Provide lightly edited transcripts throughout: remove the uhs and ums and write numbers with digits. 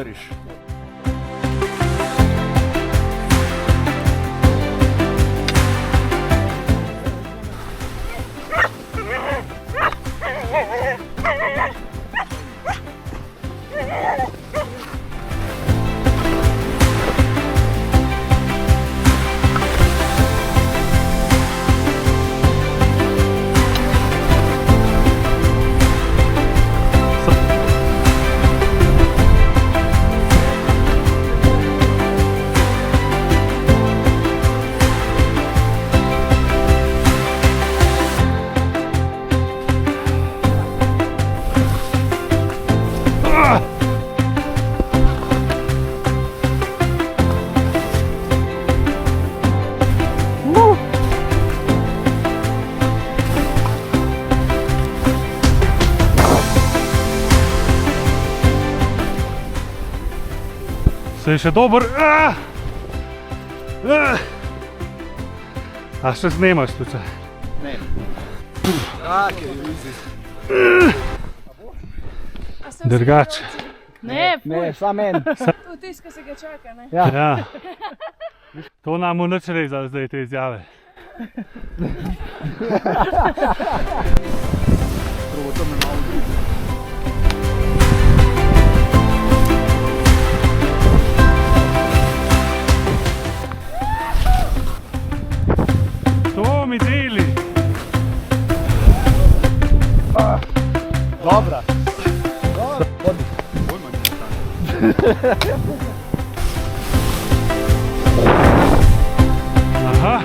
Veriš. Se je še dober. A še snemaš slučaj? Ne. Kak je vizi? Drugač. Ne, Ne, samo en. to tisk, ko se ga čaka, ne? Ja. To nam nič rezali zdaj te izjave. Prvo to me malo drugi. To mi deli. Dobra. Hodi. Aha.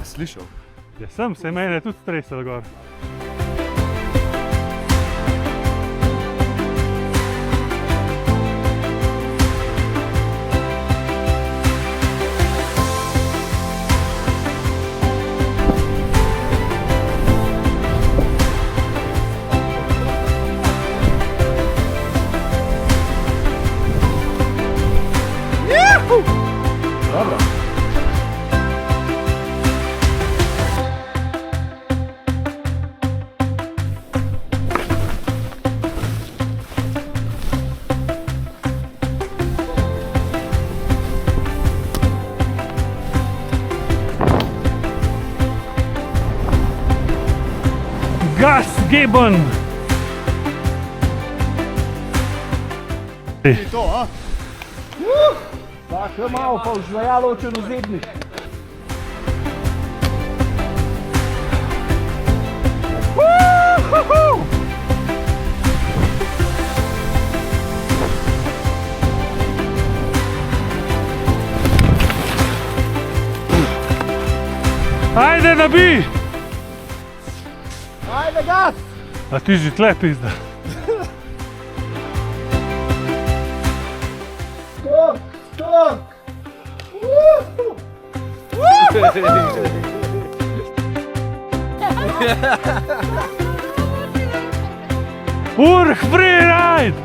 Slišal? Ja sem, se mene tudi stresal gor. Dobro. Gas geben! Ni to, a? Tako malo pa vzvajalo oče na zednik. Ajde, nabij! Ajde, gas! A ti že tle pizda. Skok, skok! Urh, freeride!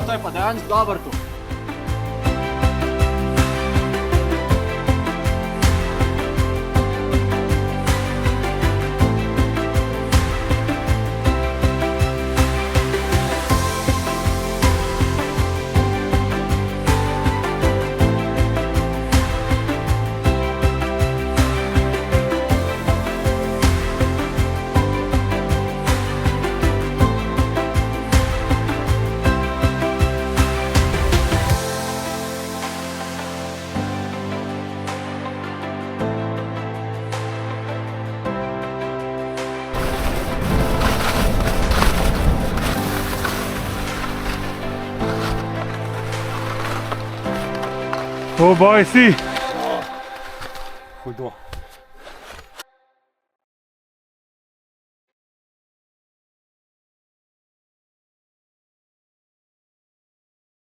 To je pa dejansko dobro to. Go, boy, si.